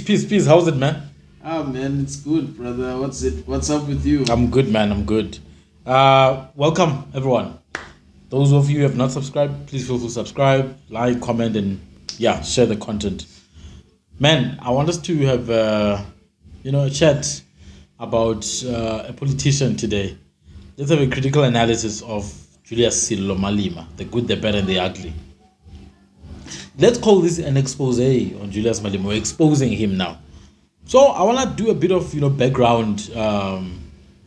Peace. How's it, man? Ah man, it's good, brother. What's up with you? I'm good, man. I'm good. Welcome, everyone. Those of you who have not subscribed, please feel free to subscribe, like, comment, and share the content. Man, I want us to have a chat about a politician today. Let's have a critical analysis of Julius Malema, the good, the bad, and the ugly. Let's call this an expose on Julius Malema. We're exposing him now. So I want to do a bit of background,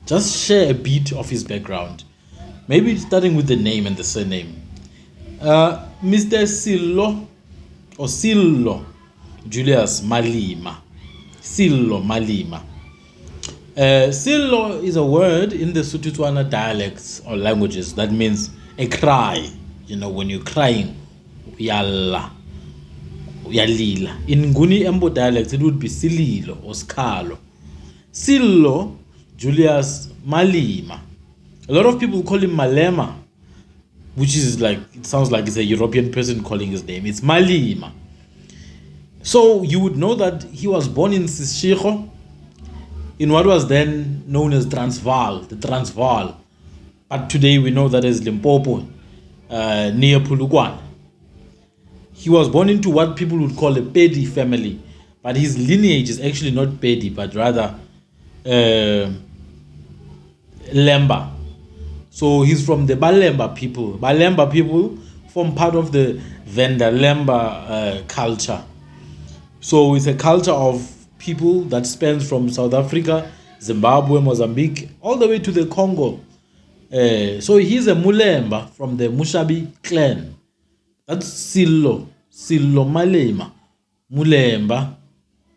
just share a bit of his background. Maybe starting with the name and the surname. Mr. Sillo Julius Malema. Sillo Malema. Sillo is a word in the Sotho dialects or languages that means a cry. When you're crying, uyala. In Nguni Embo dialects, it would be Sililo or Skalo. Sillo Julius Malema. A lot of people call him Malema, which is it sounds like it's a European person calling his name. It's Malema. So you would know that he was born in Seshego, in what was then known as Transvaal, the Transvaal. But today we know that as Limpopo, near Polokwane. He was born into what people would call a Pedi family, but his lineage is actually not Pedi, but rather Lemba. So he's from the Balemba people. Balemba people form part of the Venda Lemba culture. So it's a culture of people that spans from South Africa, Zimbabwe, Mozambique, all the way to the Congo. So he's a Mulemba from the Mushabi clan. That's Sillo Malema, Mulemba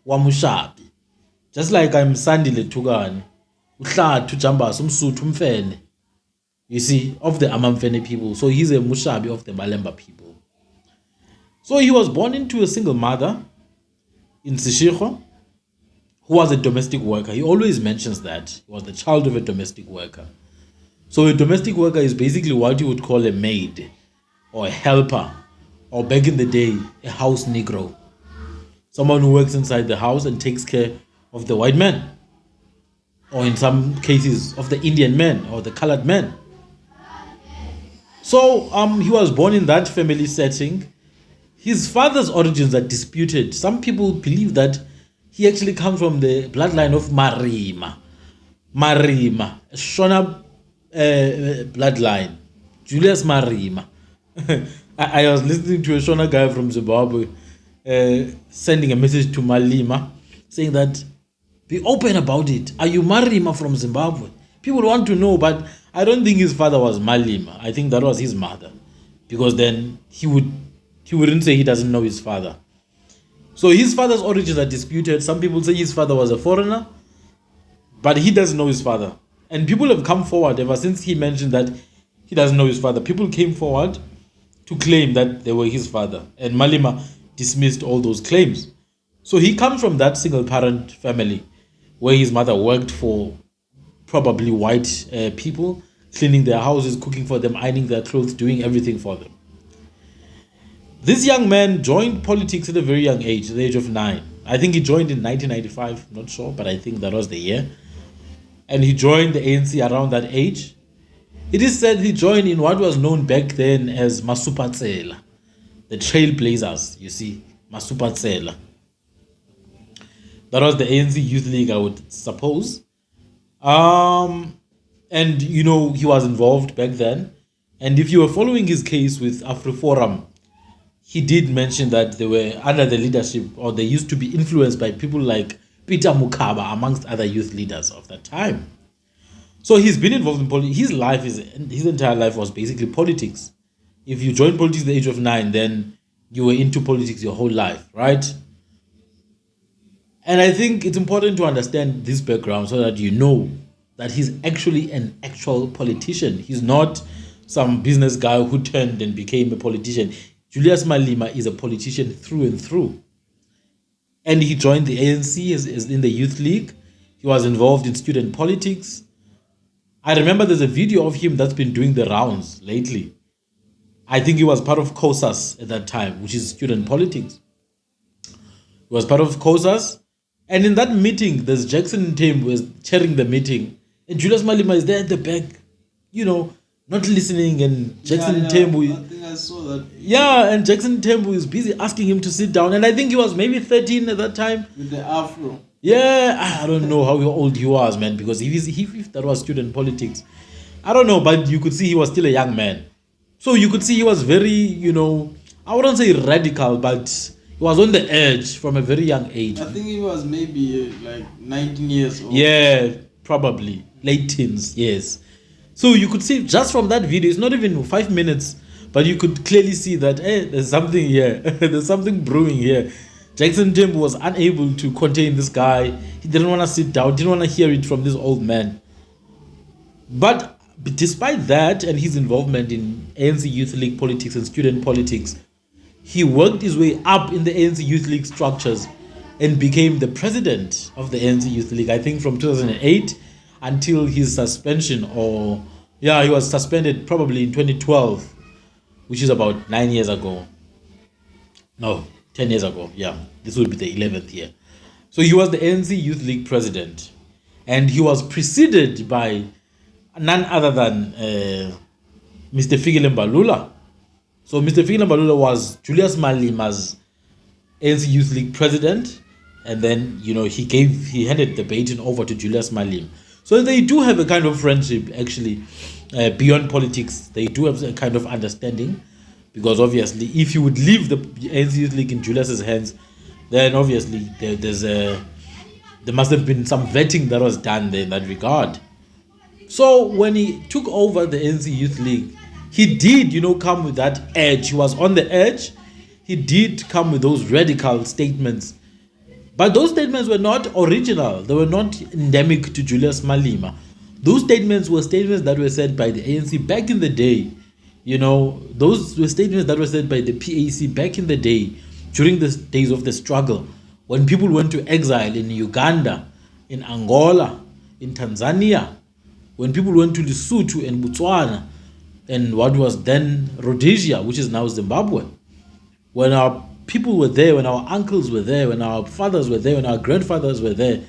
wa Mushabi. Just like I'm Sandile Tugani, Uhlatu Jambas, Umsuthu Mfene. You see, of the Amamfene people. So he's a Mushabi of the Malemba people. So he was born into a single mother in Seshego, who was a domestic worker. He always mentions that he was the child of a domestic worker. So a domestic worker is basically what you would call a maid or a helper, or back in the day, a house negro. Someone who works inside the house and takes care of the white man, or in some cases of the Indian man or the colored man. So he was born in that family setting. His father's origins are disputed. Some people believe that he actually comes from the bloodline of Marima, a Shona bloodline, Julius Malema. I was listening to a Shona guy from Zimbabwe sending a message to Malema saying that, be open about it. Are you Malema from Zimbabwe? People want to know, but I don't think his father was Malema. I think that was his mother, because then he wouldn't say he doesn't know his father. So his father's origins are disputed. Some people say his father was a foreigner, but he doesn't know his father. And people have come forward ever since he mentioned that he doesn't know his father. People came forward to claim that they were his father, and Malema dismissed all those claims. So he comes from that single parent family where his mother worked for probably white people, cleaning their houses, cooking for them, ironing their clothes, doing everything for them. This young man joined politics at a very young age, at the age of 9. I think he joined in 1995, not sure, but I think that was the year. And he joined the ANC around that age. It is said he joined in what was known back then as Masupatsela, the Trailblazers, you see, Masupatsela. That was the ANC Youth League, I would suppose. And, he was involved back then. And if you were following his case with AfriForum, he did mention that they were under the leadership, or they used to be influenced by people like Peter Mukaba, amongst other youth leaders of that time. So he's been involved in politics. His entire life was basically politics. If you joined politics at the age of 9, then you were into politics your whole life, right? And I think it's important to understand this background so that you know that he's actually an actual politician. He's not some business guy who turned and became a politician. Julius Malema is a politician through and through. And he joined the ANC as in the Youth League. He was involved in student politics. I remember there's a video of him that's been doing the rounds lately. I think he was part of COSAS at that time, which is student politics. He was part of COSAS, And in that meeting, there's Jackson Tim was chairing the meeting, and Julius Malema is there at the back, not listening. And Jackson Tembu, I think I saw that. yeah, and Jackson Tembu is busy asking him to sit down. And I think he was maybe 13 at that time. With the afro. Yeah, I don't know how old he was, man, because if that was student politics, I don't know, but you could see he was still a young man. So you could see he was very, I wouldn't say radical, but he was on the edge from a very young age. I think he was maybe like 19 years old. Yeah, probably. Late teens, yes. So you could see just from that video, it's not even 5 minutes, but you could clearly see that, there's something here. There's something brewing here. Jackson Tembu was unable to contain this guy. He didn't want to sit down, didn't want to hear it from this old man. But despite that and his involvement in ANC Youth League politics and student politics, he worked his way up in the ANC Youth League structures and became the president of the ANC Youth League, I think from 2008 until his suspension, he was suspended probably in 2012, which is about 9 years ago. No, 10 years ago. Yeah, this will be the 11th year. So he was the ANC Youth League president, and he was preceded by none other than Mr. Fikile Mbalula. So Mr. Fikile Mbalula was Julius Malema's ANC Youth League president, and then he handed the baton over to Julius Malema. So they do have a kind of friendship, actually, beyond politics. They do have a kind of understanding, because obviously, if you would leave the ANC Youth League in Julius's hands, then obviously there must have been some vetting that was done there in that regard. So when he took over the ANC Youth League, he did, come with that edge. He was on the edge. He did come with those radical statements. But those statements were not original. They were not endemic to Julius Malema. Those statements were statements that were said by the ANC back in the day. Those were statements that were said by the PAC back in the day, during the days of the struggle, when people went to exile in Uganda, in Angola, in Tanzania, when people went to Lesotho and Botswana, and what was then Rhodesia, which is now Zimbabwe. When our people were there, when our uncles were there, when our fathers were there, when our grandfathers were there,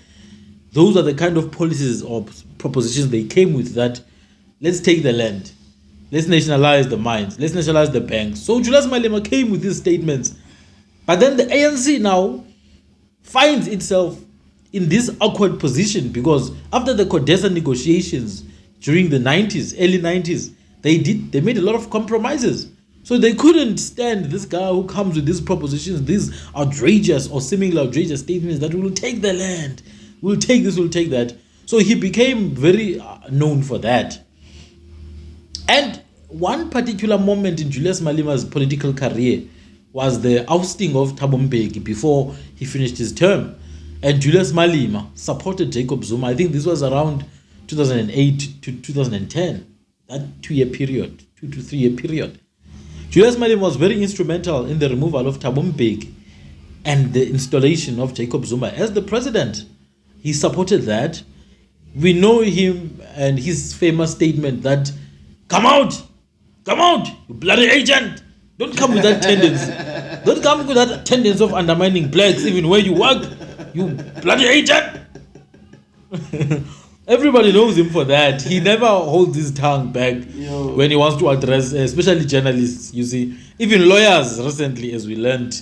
those are the kind of policies or propositions they came with, that let's take the land, let's nationalize the mines, let's nationalize the banks. So Julius Malema came with these statements. But then the ANC now finds itself in this awkward position, because after the CODESA negotiations during the 90s, early 90s, they made a lot of compromises. So they couldn't stand this guy who comes with these propositions, these outrageous or seemingly outrageous statements that we'll take the land, we'll take this, we'll take that. So he became very known for that. And one particular moment in Julius Malema's political career was the ousting of Thabo Mbeki before he finished his term. And Julius Malema supported Jacob Zuma. I think this was around 2008 to 2010, that 2 to 3 year period. Julius Malema was very instrumental in the removal of Thabo Mbeki and the installation of Jacob Zuma as the president. He supported that. We know him and his famous statement that, come out, you bloody agent. Don't come with that tendency. Don't come with that tendency of undermining blacks even where you work, you bloody agent. Everybody knows him for that. He never holds his tongue back when he wants to address, especially journalists, you see. Even lawyers recently, as we learned,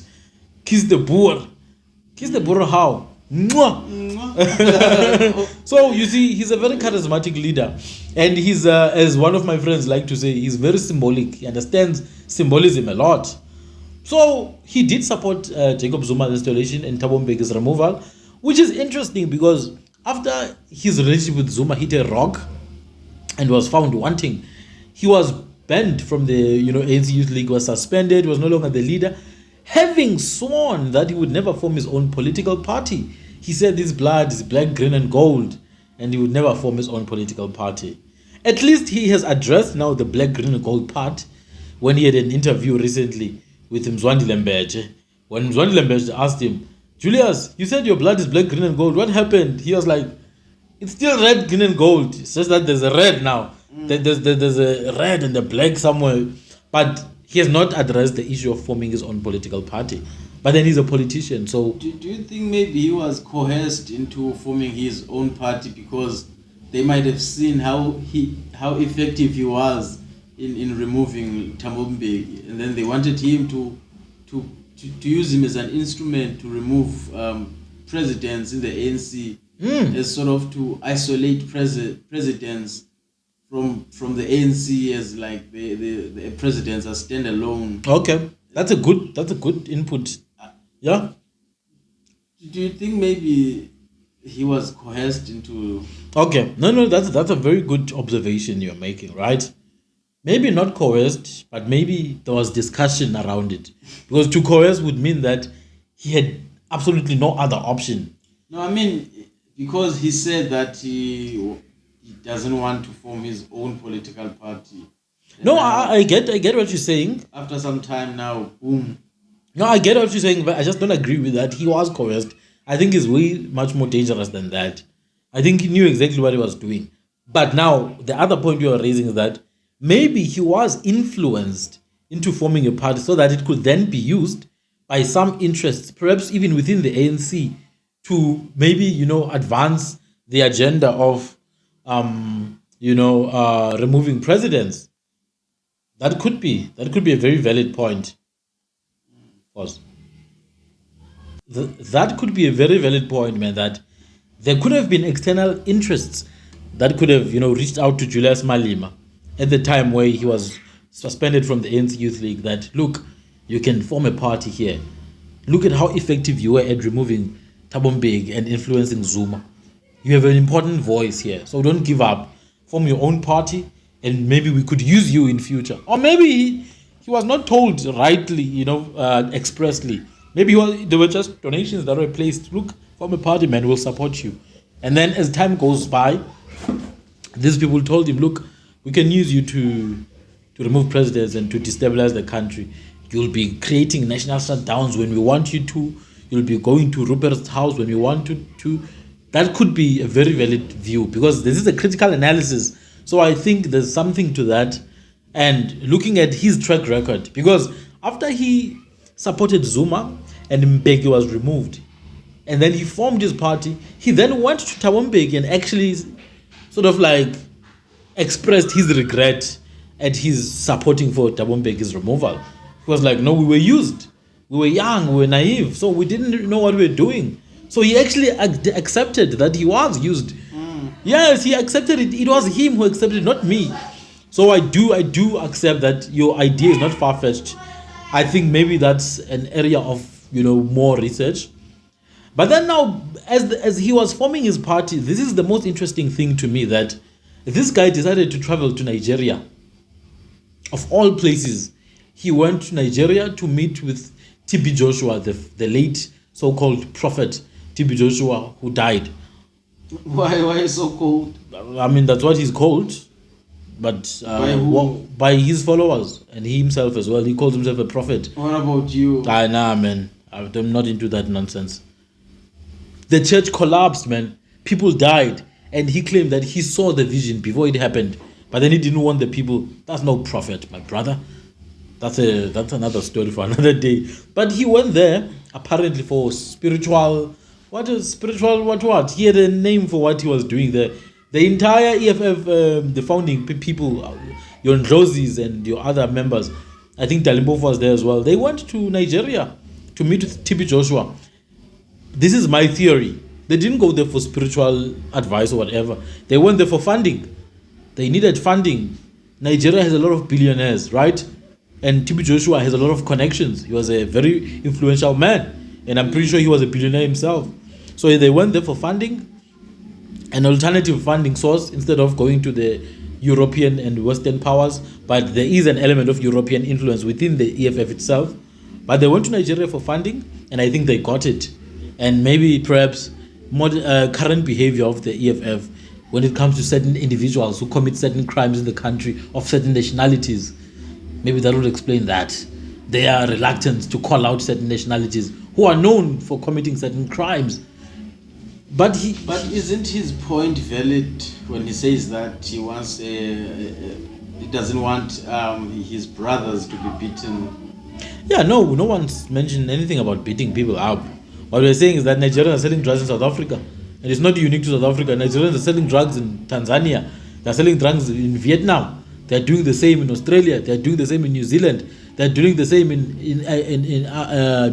kiss the boer. Kiss the boer how? Mwah! So, you see, he's a very charismatic leader. And he's, as one of my friends like to say, he's very symbolic. He understands symbolism a lot. So, he did support Jacob Zuma's installation and Thabo Mbeki's removal, which is interesting because after his relationship with Zuma hit a rock and was found wanting, he was banned from the ANC Youth League, was suspended, was no longer the leader, having sworn that he would never form his own political party. He said his blood is black, green and gold, and he would never form his own political party. At least he has addressed now the black, green and gold part when he had an interview recently with Mzwandile Mbeje. When Mzwandile Mbeje asked him, Julius, you said your blood is black, green and gold. What happened? He was like, it's still red, green and gold. It's just that there's a red now. There's a red and a black somewhere. But he has not addressed the issue of forming his own political party. But then he's a politician, so Do you think maybe he was coerced into forming his own party because they might have seen how effective he was in removing Thabo Mbeki, and then they wanted him to use him as an instrument to remove presidents in the ANC, as sort of to isolate presidents from the ANC as like the presidents as standalone. okay, that's a good input. Yeah. Do you think maybe he was coerced into? Okay. No, that's a very good observation you're making, right? Maybe not coerced, but maybe there was discussion around it. Because to coerce would mean that he had absolutely no other option. No, I mean because he said that he doesn't want to form his own political party. And No, now, I get what you're saying. after some time now, boom. No, I get what you're saying, but I just don't agree with that. He was coerced. I think he's way much more dangerous than that. I think he knew exactly what he was doing. But now, the other point you are raising is that maybe he was influenced into forming a party so that it could then be used by some interests, perhaps even within the ANC, to maybe, advance the agenda of, removing presidents. That could be a very valid point. Pause. That could be a very valid point, man, that there could have been external interests that could have, reached out to Julius Malema at the time where he was suspended from the ANC Youth League that, look, you can form a party here. Look at how effective you were at removing Thabo Mbeki and influencing Zuma. You have an important voice here, so don't give up. Form your own party, and maybe we could use you in future. Or maybe he was not told rightly, expressly. Maybe there were just donations that were placed. Look, form a party, man, we'll support you. And then as time goes by, these people told him, look, we can use you to remove presidents and to destabilize the country. You'll be creating national shutdowns when we want you to. You'll be going to Rupert's house when we want to. That could be a very valid view because this is a critical analysis. So I think there's something to that. And looking at his track record, because after he supported Zuma and Mbeki was removed, and then he formed his party, he then went to Thabo Mbeki and actually sort of like expressed his regret at his supporting for Thabo Mbeki's removal. He was like, no, we were used. We were young, we were naive, so we didn't know what we were doing. So he actually accepted that he was used. Yes, he accepted it. It was him who accepted it, not me. So I do accept that your idea is not far-fetched. I think maybe that's an area of more research. But then now, as he was forming his party, this is the most interesting thing to me, that this guy decided to travel to Nigeria. Of all places, he went to Nigeria to meet with TB Joshua, the late so-called prophet TB Joshua, who died. Why so cold? I mean, that's what he's called. But By who? by his followers and he himself as well. He calls himself a prophet. What about you? Nah, man. I'm not into that nonsense. The church collapsed, man. People died. And he claimed that he saw the vision before it happened. But then he didn't want the people. That's no prophet, my brother. That's another story for another day. But he went there apparently for spiritual. What? He had a name for what he was doing there. The entire EFF, the founding people, your Ndlozis and your other members, I think Dalimbof was there as well. They went to Nigeria to meet with TB Joshua. This is my theory. They didn't go there for spiritual advice or whatever. They went there for funding. They needed funding. Nigeria has a lot of billionaires, right? And TB Joshua has a lot of connections. He was a very influential man. And I'm pretty sure he was a billionaire himself. So they went there for funding, an alternative funding source, instead of going to the European and Western powers. But there is an element of European influence within the EFF itself. But they went to Nigeria for funding, and I think they got it. And maybe perhaps current behavior of the EFF when it comes to certain individuals who commit certain crimes in the country of certain nationalities, maybe that would explain that. They are reluctant to call out certain nationalities who are known for committing certain crimes. But isn't his point valid when he says that he wants he doesn't want his brothers to be beaten? Yeah, no one's mentioned anything about beating people up. What we're saying is that Nigerians are selling drugs in South Africa. And it's not unique to South Africa. Nigerians are selling drugs in Tanzania. They're selling drugs in Vietnam. They're doing the same in Australia. They're doing the same in New Zealand. They're doing the same in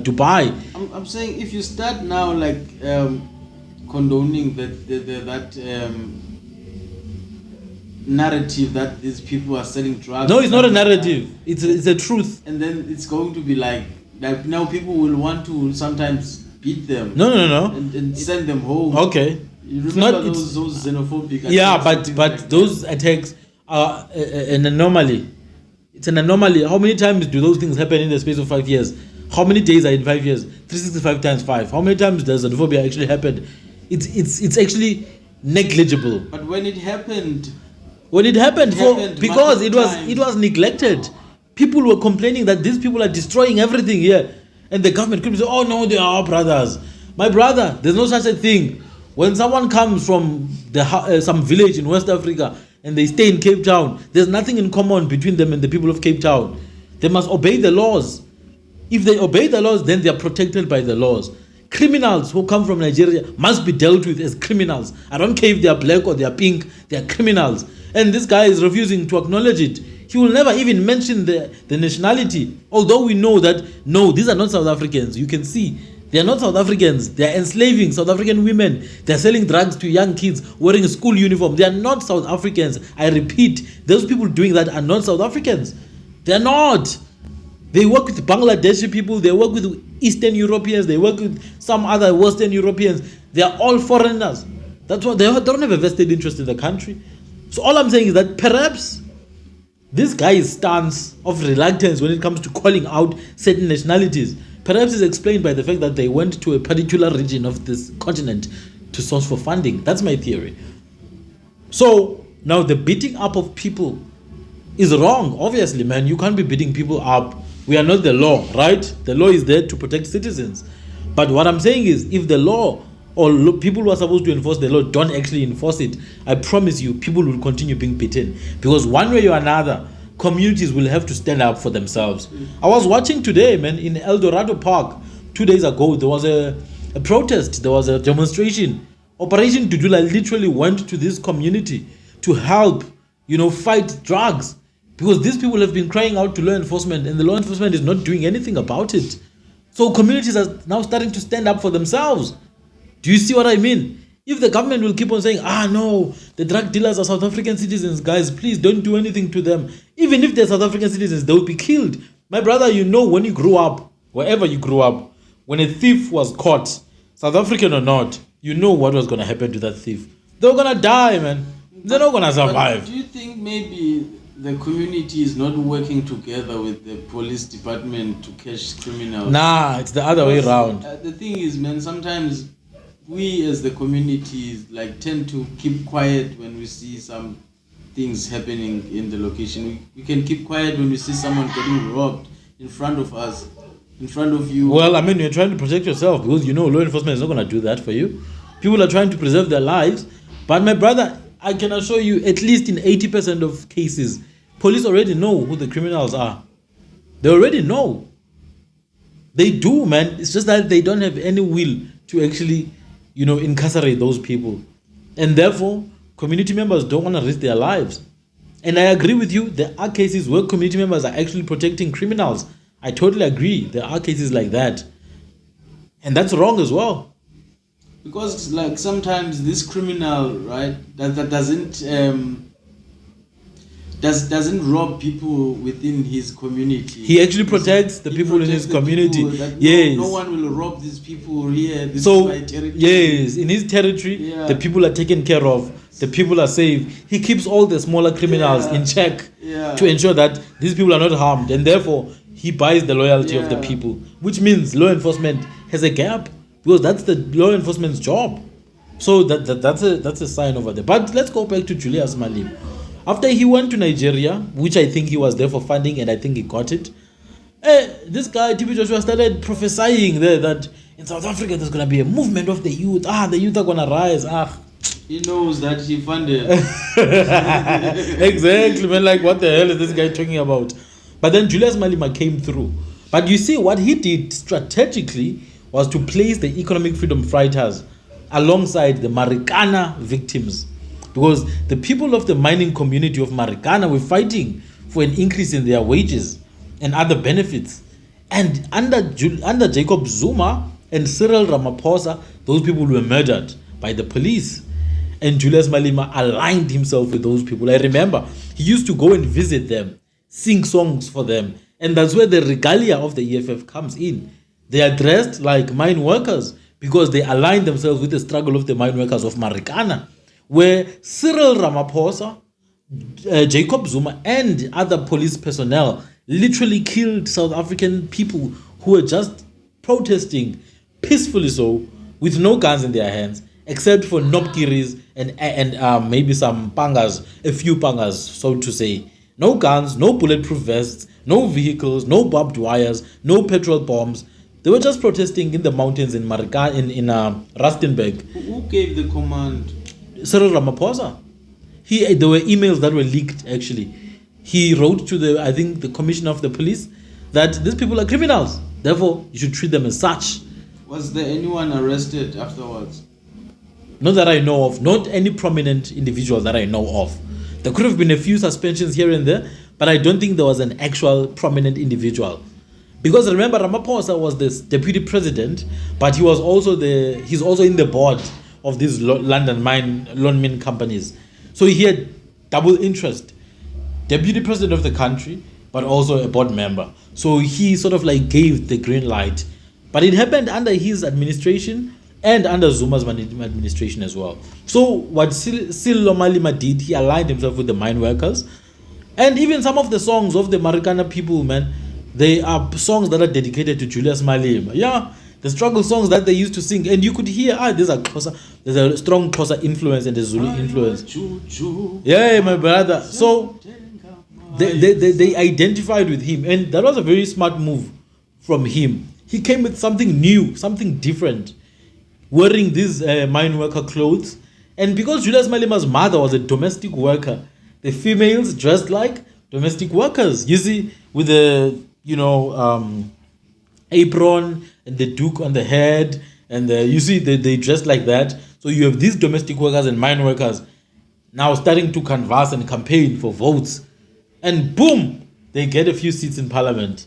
Dubai. I'm saying if you start now like condoning that narrative that these people are selling drugs. No, it's not a narrative. It's a truth. And then it's going to be like now people will want to sometimes beat them. No. And send them home. Okay. You remember those xenophobic attacks? Yeah, but like those attacks are an anomaly. It's an anomaly. How many times do those things happen in the space of 5 years? How many days are in 5 years? 365 times 5. How many times does xenophobia actually happen? It's actually negligible. But when it happened, because it was neglected. People were complaining that these people are destroying everything here, and the government could say, "Oh no, they are our brothers." My brother, there's no such a thing. When someone comes from some village in West Africa and they stay in Cape Town, there's nothing in common between them and the people of Cape Town. They must obey the laws. If they obey the laws, then they are protected by the laws. Criminals who come from Nigeria must be dealt with as criminals. I don't care if they are black or they are pink, they are criminals. And this guy is refusing to acknowledge it. He will never even mention the nationality. Although we know that, no, these are not South Africans. You can see, they are not South Africans. They are enslaving South African women. They are selling drugs to young kids wearing a school uniform. They are not South Africans. I repeat, those people doing that are not South Africans. They are not. They work with Bangladeshi people. They work with Eastern Europeans. They work with some other Western Europeans. They are all foreigners. That's why they don't have a vested interest in the country. So all I'm saying is that perhaps this guy's stance of reluctance when it comes to calling out certain nationalities perhaps is explained by the fact that they went to a particular region of this continent to source for funding. That's my theory. So now the beating up of people is wrong. Obviously, man, you can't be beating people up. We are not the law, right? The law is there to protect citizens. But what I'm saying is, if the law or people who are supposed to enforce the law don't actually enforce it, I promise you, people will continue being beaten. Because one way or another, communities will have to stand up for themselves. I was watching today, man, in El Dorado Park, 2 days ago, there was a protest, there was a demonstration. Operation Dudula literally went to this community to help, fight drugs. Because these people have been crying out to law enforcement, and the law enforcement is not doing anything about it. So communities are now starting to stand up for themselves. Do you see what I mean? If the government will keep on saying, no, the drug dealers are South African citizens, guys, please don't do anything to them. Even if they're South African citizens, they will be killed. My brother, when you grew up, wherever you grew up, when a thief was caught, South African or not, you know what was going to happen to that thief. They were going to die, man. They're not going to survive. But do you think maybe the community is not working together with the police department to catch criminals? Nah, it's the other way around. The thing is, man, sometimes we as the communities tend to keep quiet when we see some things happening in the location. We can keep quiet when we see someone getting robbed in front of us, in front of you. Well, I mean, you're trying to protect yourself because law enforcement is not going to do that for you. People are trying to preserve their lives. But my brother, I can assure you, at least in 80% of cases, police already know who the criminals are. They already know. They do, man. It's just that they don't have any will to actually, incarcerate those people. And therefore, community members don't want to risk their lives. And I agree with you, there are cases where community members are actually protecting criminals. I totally agree. There are cases like that. And that's wrong as well. Because sometimes this criminal, right, that doesn't rob people within his community. He actually protects the people in his community. Yes. No one will rob these people here. This is my territory. Yes, in his territory, the people are taken care of. The people are safe. He keeps all the smaller criminals in check to ensure that these people are not harmed. And therefore, he buys the loyalty of the people. Which means law enforcement has a gap. Because that's the law enforcement's job. So that's a sign over there. But let's go back to Julius Malema. After he went to Nigeria, which I think he was there for funding, and I think he got it, this guy, TB Joshua, started prophesying there that in South Africa there's going to be a movement of the youth. The youth are going to rise. He knows that he funded. Exactly, man. What the hell is this guy talking about? But then Julius Malema came through. But you see, what he did strategically was to place the economic freedom fighters alongside the Marikana victims. Because the people of the mining community of Marikana were fighting for an increase in their wages and other benefits. And under Jacob Zuma and Cyril Ramaphosa, those people were murdered by the police. And Julius Malema aligned himself with those people. I remember he used to go and visit them, sing songs for them. And that's where the regalia of the EFF comes in. They are dressed like mine workers because they align themselves with the struggle of the mine workers of Marikana, where Cyril Ramaphosa, Jacob Zuma, and other police personnel literally killed South African people who were just protesting peacefully, so with no guns in their hands, except for nopkiris and maybe some pangas, a few pangas, so to say. No guns, no bulletproof vests, no vehicles, no barbed wires, no petrol bombs. They were just protesting in the mountains in Rustenburg. Who gave the command? Cyril Ramaphosa. There were emails that were leaked, actually. He wrote to the commissioner of the police that these people are criminals. Therefore, you should treat them as such. Was there anyone arrested afterwards? Not that I know of. Not any prominent individual that I know of. There could have been a few suspensions here and there, but I don't think there was an actual prominent individual. Because remember, Ramaphosa was the deputy president, but he's also in the board of these London loan companies. So he had double interest. Deputy president of the country, but also a board member. So he sort of like gave the green light. But it happened under his administration and under Zuma's administration as well. So what Cyril Malema did, he aligned himself with the mine workers. And even some of the songs of the Marikana people, man, they are songs that are dedicated to Julius Malema. Yeah, the struggle songs that they used to sing. And you could hear, there's a strong Xhosa influence and a Zulu influence. Yeah, my brother. So they identified with him. And that was a very smart move from him. He came with something new, something different, wearing these mine worker clothes. And because Julius Malema's mother was a domestic worker, the females dressed like domestic workers. You see, with the apron and the duke on the head, and you see they dressed like that. So you have these domestic workers and mine workers now starting to canvass and campaign for votes, and boom, they get a few seats in parliament.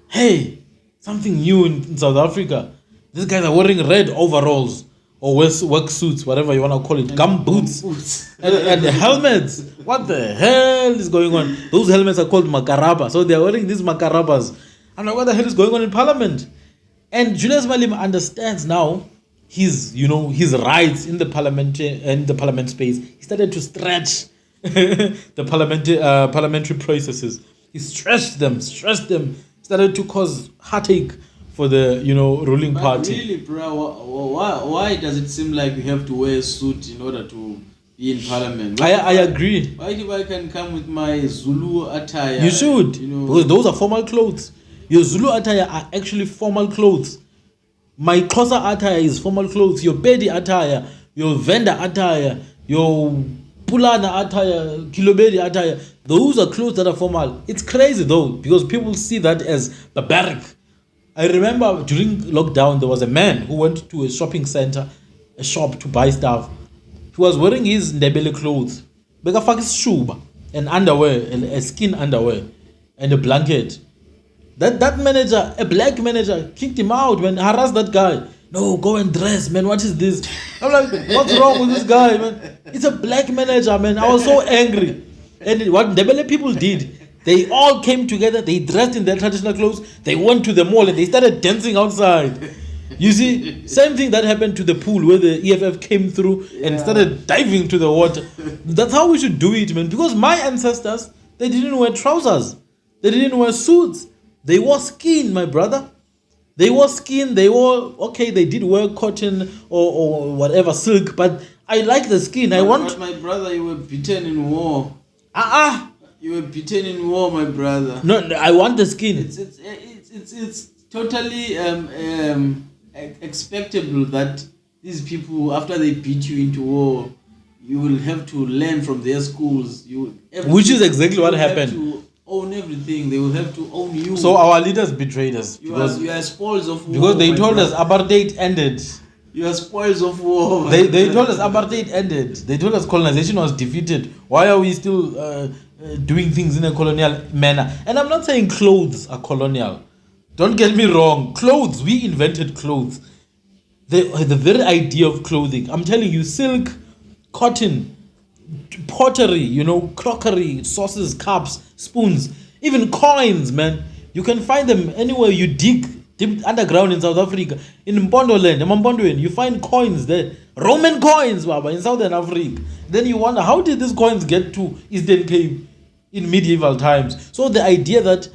Hey, something new in South Africa. These guys are wearing red overalls or work suits, whatever you want to call it, gum boots and helmets. What the hell is going on? Those helmets are called makaraba. So they're wearing these makarabas. I'm like, what the hell is going on in parliament? And Julius Malema understands now his rights in the parliament space. He started to stretch the parliamentary processes. He stretched them, started to cause heartache for the ruling party. Really, bro, why does it seem like you have to wear a suit in order to be in parliament? I agree. Why if I can come with my Zulu attire? You should, because those are formal clothes. Your Zulu attire are actually formal clothes. My Xhosa attire is formal clothes. Your Pedi attire, your Venda attire, your Pulana attire, Kilobedi attire, those are clothes that are formal. It's crazy though, because people see that as barbaric. I remember during lockdown, there was a man who went to a shopping center, a shop to buy stuff. He was wearing his Ndebele clothes, shuba, and underwear, a skin underwear, and a blanket. That manager, a black manager, kicked him out, man, harassed that guy. No, go and dress, man. What is this? I'm like, what's wrong with this guy, man? It's a black manager, man. I was so angry. And what Ndebele people did, they all came together, they dressed in their traditional clothes, they went to the mall and they started dancing outside. You see, same thing that happened to the pool where the EFF came through and started diving into the water. That's how we should do it, man. Because my ancestors, they didn't wear trousers. They didn't wear suits. They wore skin, my brother. They wore skin, they did wear cotton or whatever, silk, but I like the skin. But my brother, you were beaten in war. You were beaten in war, my brother. No, I want the skin. It's totally expectable that these people, after they beat you into war, you will have to learn from their schools. Which is exactly what happened. You have to own a everything. They will have to own you. So our leaders betrayed us you are spoils of war. because they my told us brother. apartheid ended. You are spoils of war. They told us apartheid ended. They told us colonization was defeated. Why are we still doing things in a colonial manner? And I'm not saying clothes are colonial. Don't get me wrong. Clothes, we invented clothes. The very idea of clothing. I'm telling you, silk, cotton, pottery, crockery, saucers, cups, spoons, even coins, man. You can find them anywhere you dig deep underground in South Africa. In Mpondoland, you find coins there. Roman coins, Baba, in Southern Africa. Then you wonder, how did these coins get to Eastern Cape in medieval times? So the idea that,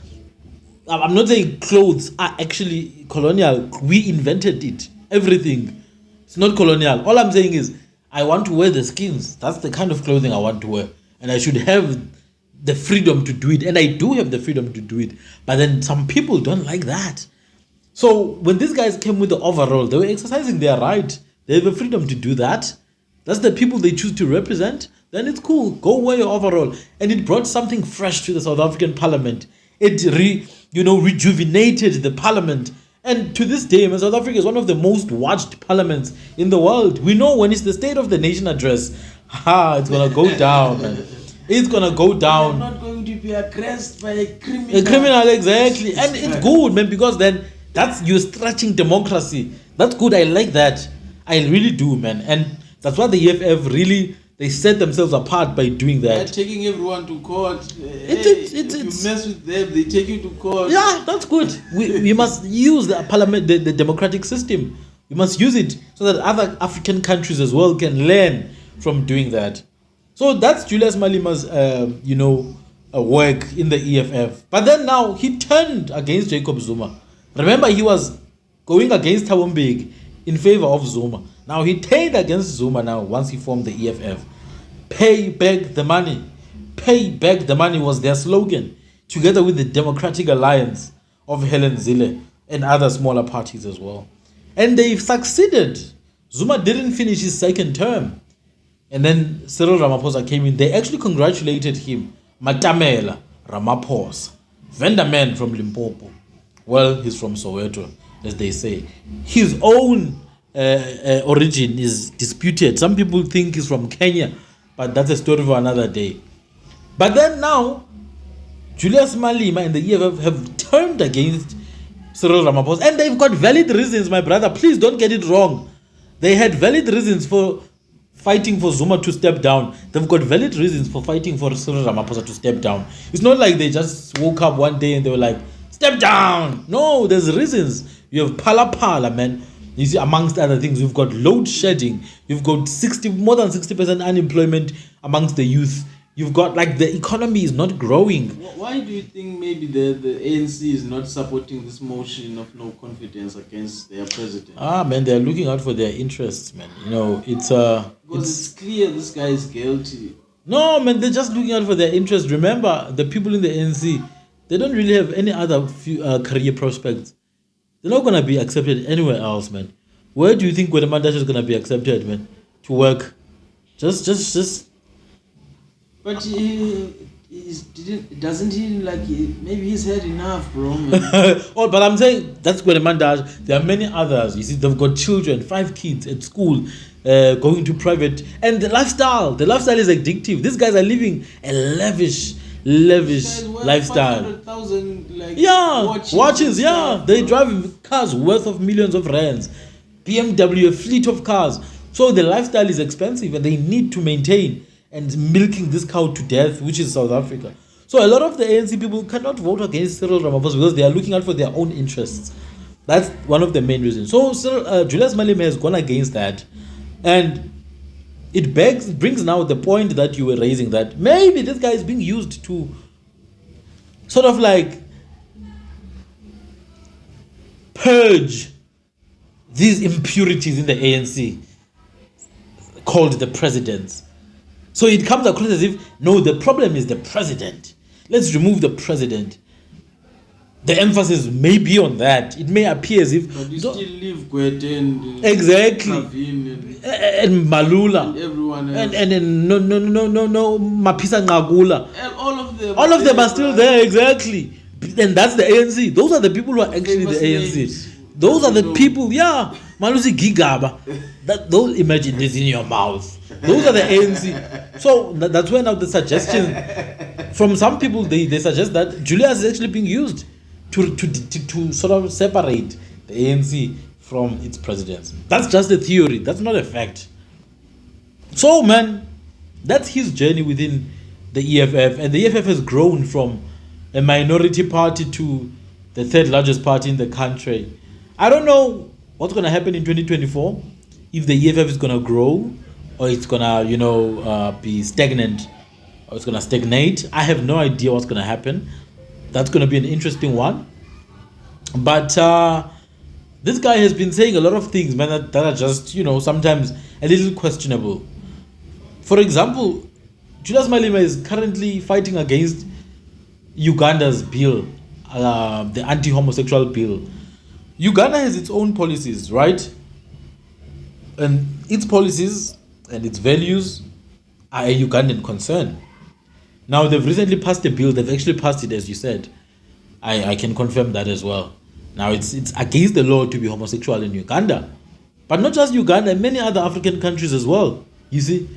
I'm not saying clothes are actually colonial. We invented it. Everything. It's not colonial. All I'm saying is, I want to wear the skins. That's the kind of clothing I want to wear. And I should have the freedom to do it. And I do have the freedom to do it. But then some people don't like that. So when these guys came with the overall, they were exercising their right. They have the freedom to do that. That's the people they choose to represent. Then it's cool. Go wear your overall. And it brought something fresh to the South African parliament. It rejuvenated the parliament. And to this day, South Africa is one of the most watched parliaments in the world. We know when it's the State of the Nation address, it's going to go down, man. It's going to go down. You're not going to be aggressed by a criminal. A criminal, exactly. And it's good, man, because then you're stretching democracy. That's good. I like that. I really do, man. And that's why the EFF really, they set themselves apart by doing that. They're taking everyone to court. If you mess with them, they take you to court. Yeah, that's good. We must use the parliament, the democratic system. We must use it so that other African countries as well can learn from doing that. So that's Julius Malema's, work in the EFF. But then now he turned against Jacob Zuma. Remember, he was going against Thabo Mbeki in favor of Zuma. Now he turned against Zuma now once he formed the EFF. Pay back the money. Pay back the money was their slogan, together with the Democratic Alliance of Helen Zille and other smaller parties as well. And they've succeeded. Zuma didn't finish his second term. And then Cyril Ramaphosa came in. They actually congratulated him. Matamela Ramaphosa, vendor man from Limpopo. Well, he's from Soweto, as they say. His own origin is disputed. Some people think he's from Kenya, but that's a story for another day. But then now, Julius Malema and the EFF have turned against Cyril Ramaphosa, and they've got valid reasons, my brother. Please don't get it wrong. They had valid reasons for fighting for Zuma to step down. They've got valid reasons for fighting for Cyril Ramaphosa to step down. It's not like they just woke up one day and they were like, step down. No, there's reasons. You have pala, man. You see, amongst other things, you've got load shedding. You've got more than 60% unemployment amongst the youth. You've got, the economy is not growing. Why do you think maybe the ANC is not supporting this motion of no confidence against their president? Man, they're looking out for their interests, man. It's clear this guy is guilty. No, man, they're just looking out for their interests. Remember, the people in the ANC, they don't really have any other career prospects. They're not going to be accepted anywhere else, man. Where do you think Gwede is going to be accepted, man? To work? Just. But doesn't he maybe he's had enough, bro, man. But I'm saying that's Gwede. There are many others. You see, they've got children, 5 kids at school, going to private. And the lifestyle is addictive. These guys are living a lavish lifestyle. 500,000 watches. They drive cars worth of millions of rands. BMW, a fleet of cars. So the lifestyle is expensive and they need to maintain and milking this cow to death, which is South Africa. So a lot of the ANC people cannot vote against Cyril Ramaphosa because they are looking out for their own interests. That's one of the main reasons. So Julius Malema has gone against that. And it brings now the point that you were raising, that maybe this guy is being used to sort of purge these impurities in the ANC called the presidents. So it comes across as if, no, the problem is the president. Let's remove the president. The emphasis may be on that. It may appear as if... But you still leave Gwete and exactly. Pravin And Malula. and everyone else. And no, Mapisa Ngagula. And All of them are still there, exactly. And that's the ANC. Those are the people who are actually the ANC. Names. Those are the people, yeah. Malusi Gigaba. Those, imagine this in your mouth. Those are the ANC. So that's where now the suggestion from some people, they suggest that Julius is actually being used to sort of separate the ANC from its presidency. That's just a theory. That's not a fact. So, man, that's his journey within the EFF. And the EFF has grown from a minority party to the third largest party in the country. I don't know what's going to happen in 2024, if the EFF is going to grow or it's going to, be stagnant or it's going to stagnate. I have no idea what's going to happen. That's going to be an interesting one. But this guy has been saying a lot of things, man, that are just, sometimes a little questionable. For example, Julius Malema is currently fighting against Uganda's bill, the anti-homosexual bill. Uganda has its own policies, right? And its policies and its values are a Ugandan concern. Now, they've recently passed a bill. They've actually passed it, as you said. I can confirm that as well. Now, it's against the law to be homosexual in Uganda. But not just Uganda, many other African countries as well. You see?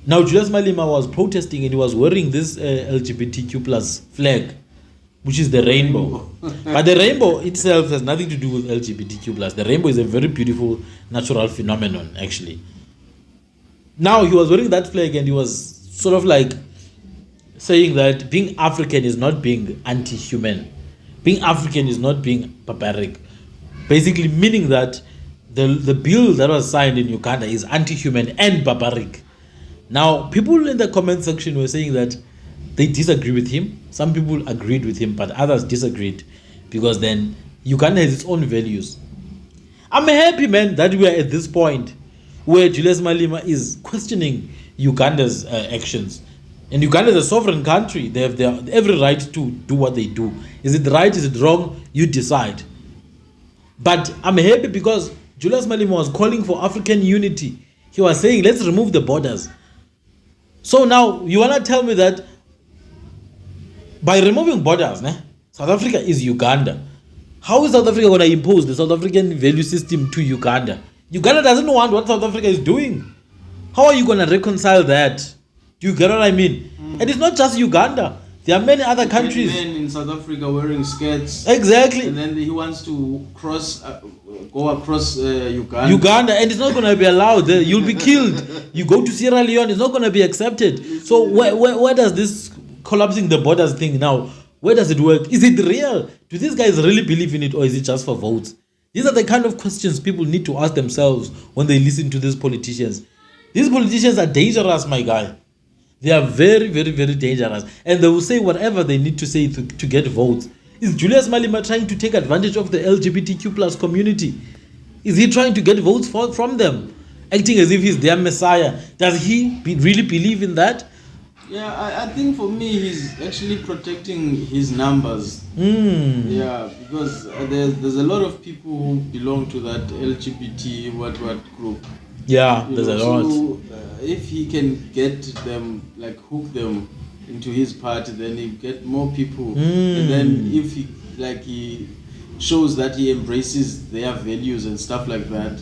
Now, Julius Malema was protesting and he was wearing this LGBTQ plus flag, which is the rainbow. But the rainbow itself has nothing to do with LGBTQ plus. The rainbow is a very beautiful natural phenomenon, actually. Now, he was wearing that flag and he was sort of like saying that being African is not being anti-human. Being African is not being barbaric. Basically meaning that the bill that was signed in Uganda is anti-human and barbaric. Now, people in the comment section were saying that they disagree with him. Some people agreed with him, but others disagreed because then Uganda has its own values. I'm happy, man, that we are at this point where Julius Malema is questioning Uganda's actions. And Uganda is a sovereign country. They have every right to do what they do. Is it right? Is it wrong? You decide. But I'm happy because Julius Malema was calling for African unity. He was saying, let's remove the borders. So now, you want to tell me that by removing borders, South Africa is Uganda. How is South Africa going to impose the South African value system to Uganda? Uganda doesn't want what South Africa is doing. How are you going to reconcile that? Do you get what I mean? And it's not just Uganda. There are many other countries. Men in South Africa wearing skirts. Exactly. And then he wants to go across Uganda. Uganda, and it's not going to be allowed. You'll be killed. You go to Sierra Leone, it's not going to be accepted. So where does this collapsing the borders thing now, where does it work? Is it real? Do these guys really believe in it, or is it just for votes? These are the kind of questions people need to ask themselves when they listen to these politicians. These politicians are dangerous, my guy. They are very, very, very dangerous. And they will say whatever they need to say to get votes. Is Julius Malema trying to take advantage of the LGBTQ plus community? Is he trying to get votes from them? Acting as if he's their messiah. Does he really believe in that? Yeah, I think for me, he's actually protecting his numbers. Yeah, because there's a lot of people who belong to that LGBT what group. Yeah, there's a lot. So, if he can get them, like hook them into his party, then he get more people. And then if he shows that he embraces their values and stuff like that,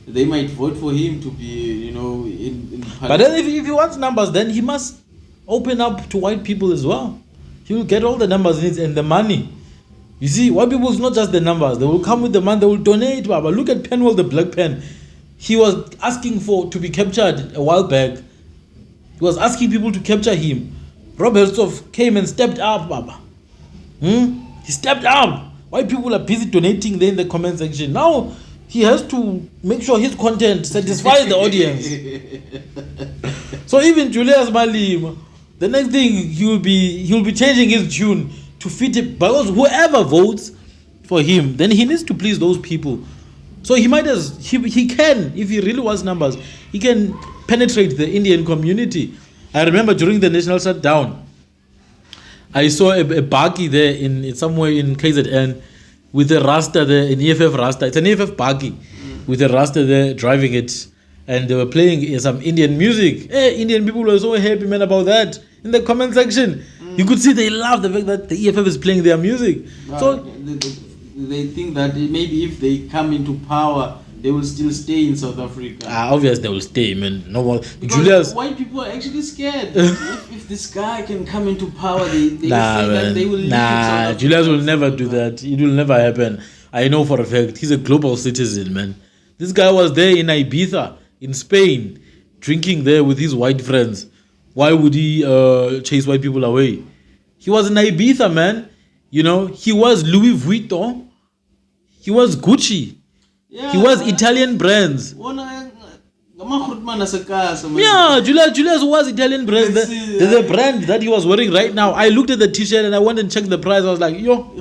they might vote for him to be, in But then if he wants numbers, then he must open up to white people as well. He will get all the numbers and the money. You see, white people is not just the numbers. They will come with the money. They will donate. But look at Penwell, the black pen. He was asking to be captured a while back. He was asking people to capture him. Rob Hertzog came and stepped up, Baba. He stepped up. White people are busy donating there in the comment section. Now he has to make sure his content satisfies the audience. So even Julius Malema, the next thing he'll be changing his tune to fit it, because whoever votes for him, then he needs to please those people. So he can, if he really wants numbers, he can penetrate the Indian community. I remember during the national shutdown, I saw a buggy there in somewhere in KZN with a Rasta there, an EFF Rasta. It's an EFF buggy with a Rasta there driving it. And they were playing some Indian music. Hey, Indian people were so happy, man, about that. In the comment section, you could see they love the fact that the EFF is playing their music. So they think that maybe if they come into power, they will still stay in South Africa. Obviously they will stay, man. No more. Because Julius, white people are actually scared. if this guy can come into power, they say that they will leave South Africa. Julius will never do that. It will never happen. I know for a fact. He's a global citizen, man. This guy was there in Ibiza, in Spain, drinking there with his white friends. Why would he chase white people away? He was in Ibiza, man. You know, he was Louis Vuitton. He was Gucci. Yeah, he was Italian brands. Yeah, Julius was Italian brand. There's a brand that he was wearing right now. I looked at the t-shirt and I went and checked the price. I was like, yo.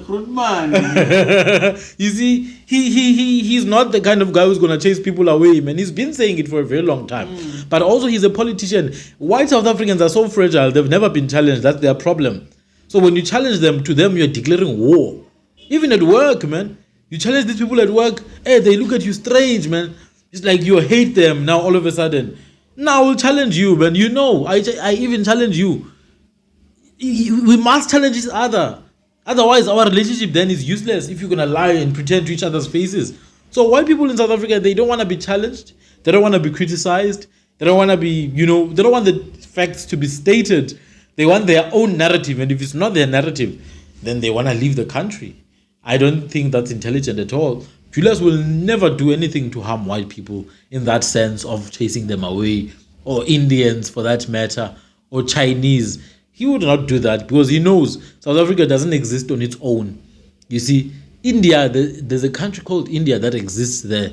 You see, he's not the kind of guy who's gonna chase people away, man. He's been saying it for a very long time. But also he's a politician. White South Africans are so fragile, they've never been challenged. That's their problem. So when you challenge them, to them you're declaring war. Even at work, man. You challenge these people at work, hey, they look at you strange, man. It's like you hate them now all of a sudden. Now I will challenge you, man. You know, I even challenge you. We must challenge each other. Otherwise, our relationship then is useless if you're going to lie and pretend to each other's faces. So white people in South Africa, they don't want to be challenged. They don't want to be criticized. They don't want to be, they don't want the facts to be stated. They want their own narrative. And if it's not their narrative, then they want to leave the country. I don't think that's intelligent at all. Julius will never do anything to harm white people in that sense of chasing them away, or Indians for that matter, or Chinese. He would not do that because he knows South Africa doesn't exist on its own. You see, India, there's a country called India that exists there,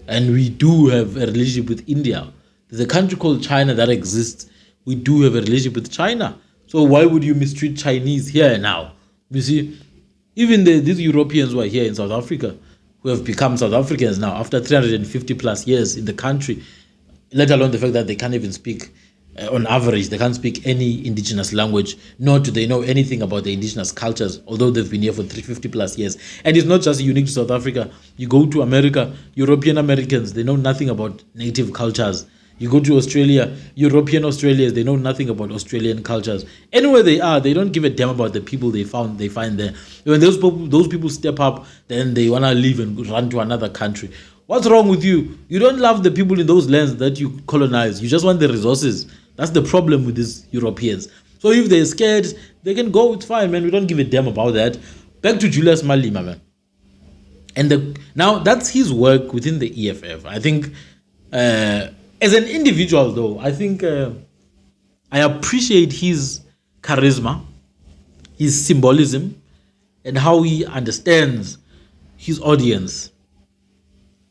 and we do have a relationship with India. There's a country called China that exists. We do have a relationship with China. So why would you mistreat Chinese here and now? You see, even these Europeans who are here in South Africa, who have become South Africans now after 350 plus years in the country, let alone the fact that they can't even speak, on average, they can't speak any indigenous language, nor do they know anything about the indigenous cultures, although they've been here for 350 plus years. And it's not just unique to South Africa. You go to America, European Americans, they know nothing about native cultures. You go to Australia, European Australians, they know nothing about Australian cultures. Anywhere they are, they don't give a damn about the people they find there. When those people step up, then they want to leave and run to another country. What's wrong with you? You don't love the people in those lands that you colonize. You just want the resources. That's the problem with these Europeans. So if they're scared, they can go. It's fine, man. We don't give a damn about that. Back to Julius Malema, man. And now that's his work within the EFF. I think... as an individual, though, I think I appreciate his charisma, his symbolism, and how he understands his audience.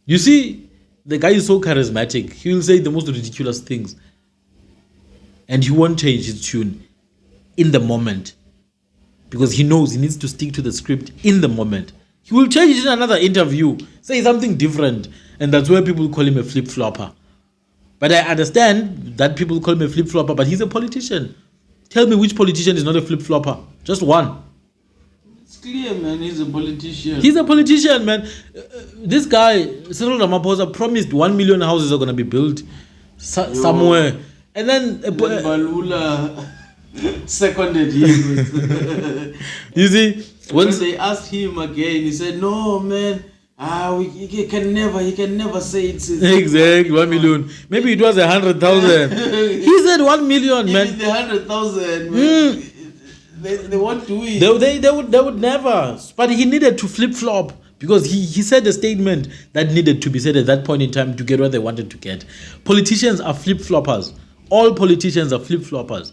You see, the guy is so charismatic. He will say the most ridiculous things. And he won't change his tune in the moment. Because he knows he needs to stick to the script in the moment. He will change it in another interview, say something different. And that's where people call him a flip-flopper. But I understand that people call him a flip-flopper, but he's a politician. Tell me which politician is not a flip-flopper. Just one. It's clear, man. He's a politician. He's a politician, man. This guy, Cyril Ramaphosa, promised 1 million houses are going to be built somewhere. And then Balula seconded him. You see, when they asked him again, he said, no, man. He can never say it's exactly 1 million. Maybe it was 100,000. He said 1 million, man. Even the 100,000, man. They won't do it. They would never. But he needed to flip flop because he said a statement that needed to be said at that point in time to get what they wanted to get. Politicians are flip floppers. All politicians are flip floppers.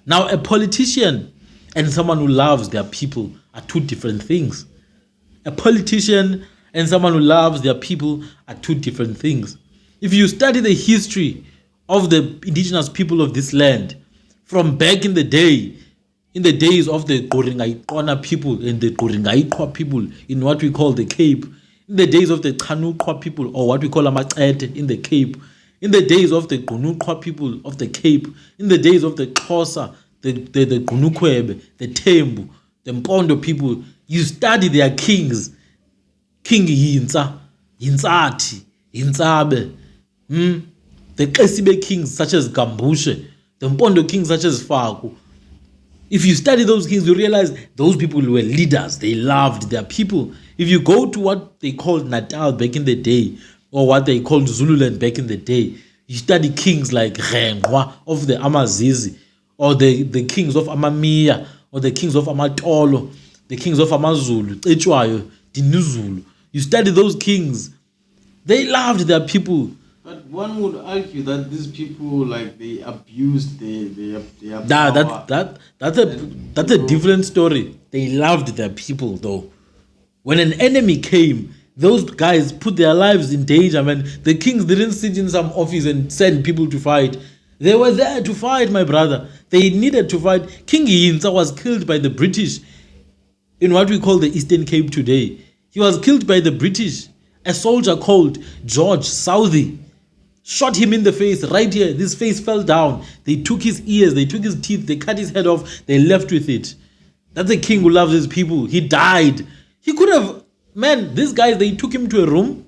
Now, a politician and someone who loves their people are two different things. A politician and someone who loves their people are two different things. If you study the history of the indigenous people of this land, from back in the day, in the days of the Goringaikona people and the Goringaikwa people in what we call the Cape, in the days of the Kanukwa people, or what we call Amachete in the Cape, in the days of the Gunukwa people of the Cape, in the days of the Xhosa, the Gunukwebe, the Tembu, the Mpondo people, you study their kings. King Yinza, Yinzati, Yinzabe, the Kesibe kings such as Gambushe, the Mpondo kings such as Faku. If you study those kings, you realize those people were leaders. They loved their people. If you go to what they called Natal back in the day, or what they called Zululand back in the day, you study kings like Rengwa of the Amazizi, or the kings of Amamiya, or the kings of Amatolo, the kings of Amazulu, Echwayo, Dinuzulu. You study those kings. They loved their people. But one would argue that these people, like, they abused their power. That's a different story. They loved their people, though. When an enemy came, those guys put their lives in danger, man. The kings didn't sit in some office and send people to fight. They were there to fight, my brother. They needed to fight. King Yinza was killed by the British in what we call the Eastern Cape today. He was killed by the British. A soldier called George Southey shot him in the face, right here. This face fell down. They took his ears, they took his teeth, they cut his head off, they left with it. That's a king who loves his people. He died. He could have, man, these guys, they took him to a room,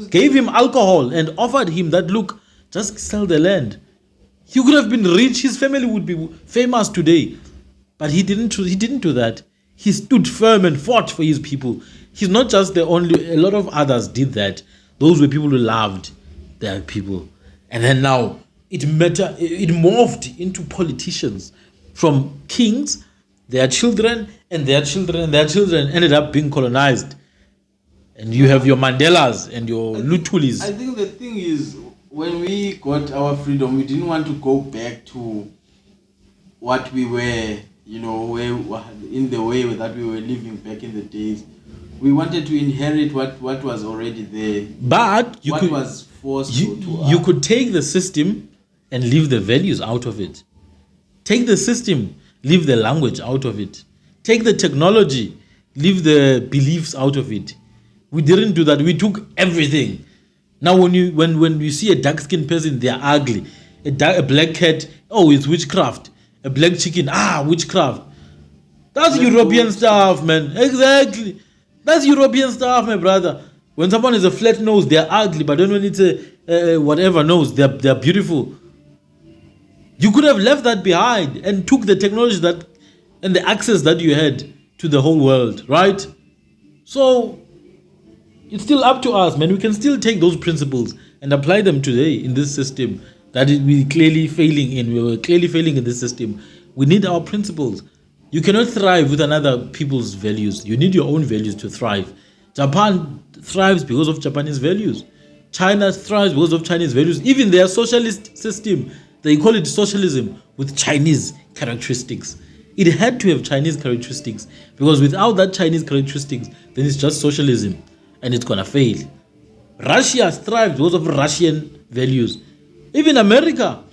gave him alcohol, and offered him that, look, just sell the land. He could have been rich. His family would be famous today. But he didn't do that. He stood firm and fought for his people. He's not just the only, a lot of others did that. Those were people who loved their people. And then now it morphed into politicians. From kings, their children, and their children, and their children ended up being colonized. And you have your Mandelas and your Lutulis. I think the thing is, when we got our freedom, we didn't want to go back to what we were, in the way that we were living back in the days. We wanted to inherit what was already there. But you could take the system and leave the values out of it. Take the system, leave the language out of it. Take the technology, leave the beliefs out of it. We didn't do that. We took everything. Now when you see a dark-skinned person, they are ugly. A black cat, oh, it's witchcraft. A black chicken, witchcraft. That's European stuff, man. Exactly. That's European stuff, my brother. When someone is a flat nose, they're ugly. But then when it's a whatever nose, they're beautiful. You could have left that behind and took the technology and the access that you had to the whole world, right? So it's still up to us, man. We can still take those principles and apply them today in this system that we're clearly failing in. We were clearly failing in this system. We need our principles. You cannot thrive with another people's values. You need your own values to thrive. Japan thrives because of Japanese values. China thrives because of Chinese values. Even their socialist system, they call it socialism with Chinese characteristics. It had to have Chinese characteristics, because without that Chinese characteristics, then it's just socialism and it's gonna fail. Russia thrives because of Russian values. Even America,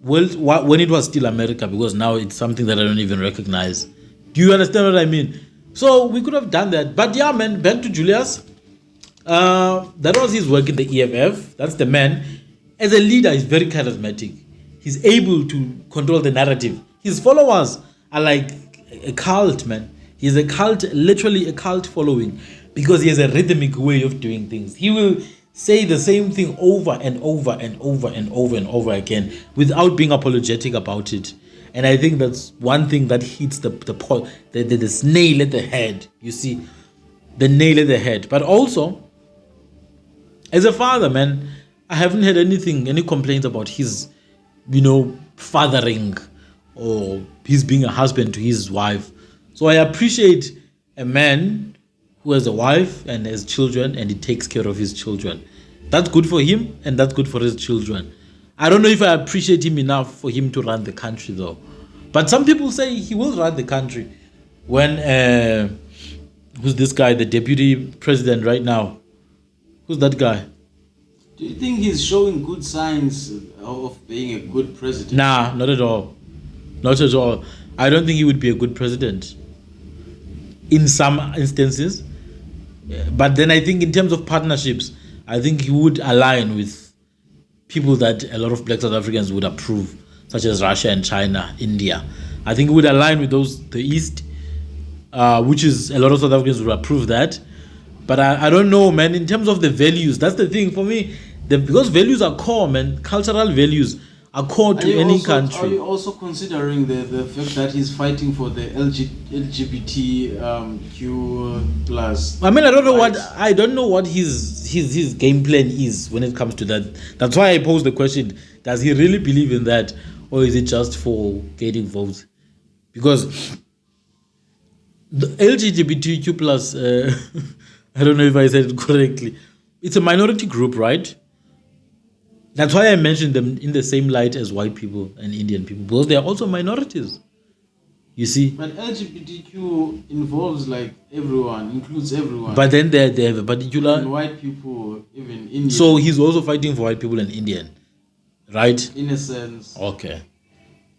well, when it was still America, because now it's something that I don't even recognize. Do you understand what I mean? So we could have done that. But yeah, man, back to Julius. That was his work in the EFF. That's the man. As a leader, he's very charismatic. He's able to control the narrative. His followers are like a cult, man. He's a cult, literally a cult following, because he has a rhythmic way of doing things. He will say the same thing over and over and over and over and over again without being apologetic about it. And I think that's one thing that hits the nail at the head. You see, the nail at the head. But also, as a father, man, I haven't had any complaints about his, fathering or his being a husband to his wife. So I appreciate a man who has a wife and has children, and he takes care of his children. That's good for him, and that's good for his children. I don't know if I appreciate him enough for him to run the country, though. But some people say he will run the country. When, who's this guy, the deputy president right now? Who's that guy? Do you think he's showing good signs of being a good president? Nah, not at all. Not at all. I don't think he would be a good president in some instances. But then I think in terms of partnerships, I think he would align with people that a lot of black South Africans would approve, such as Russia and China, India. I think it would align with the East, which is a lot of South Africans would approve that. But I don't know, man. In terms of the values, that's the thing for me. Because values are core, man. Cultural values are core to any country. Are you also considering the fact that he's fighting for the LGBTQ plus? I mean, I don't know what his game plan is when it comes to that. That's why I posed the question: does he really believe in that, or is it just for getting votes? Because the LGBTQ plus, I don't know if I said it correctly. It's a minority group, right? That's why I mentioned them in the same light as white people and Indian people, because they are also minorities. You see? But LGBTQ involves like everyone, includes everyone. But then they have a particular... Even white people, even Indian. So he's also fighting for white people and Indian, right? In a sense. Okay.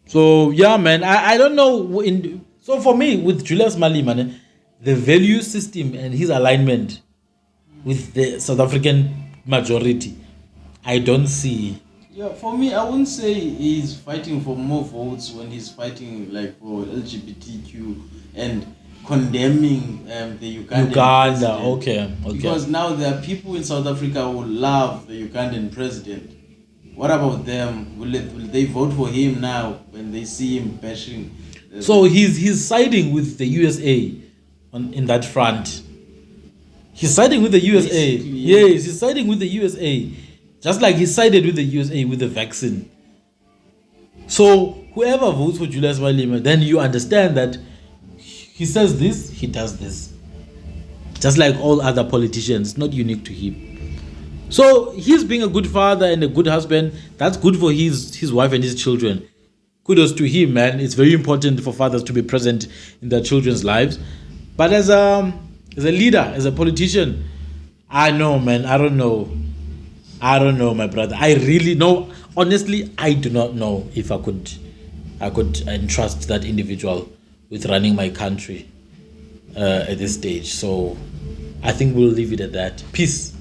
So, yeah, man, I don't know. So for me, with Julius Malema, the value system and his alignment with the South African majority, I don't see. Yeah, for me, I wouldn't say he's fighting for more votes when he's fighting like for LGBTQ and condemning the Ugandan Uganda. president. Okay. Because now there are people in South Africa who love the Ugandan president. What about them? Will they vote for him now when they see him bashing? So he's siding with the USA in that front. He's siding with the USA. Basically, yeah. Yes, he's siding with the USA. Just like he sided with the USA with the vaccine. So whoever votes for Julius Malema, then you understand that he says this, he does this. Just like all other politicians, not unique to him. So he's being a good father and a good husband. That's good for his wife and his children. Kudos to him, man. It's very important for fathers to be present in their children's lives. But as a leader, as a politician, I know, man. I don't know, my brother. I really know. Honestly, I do not know if I could entrust that individual with running my country at this stage. So I think we'll leave it at that. Peace.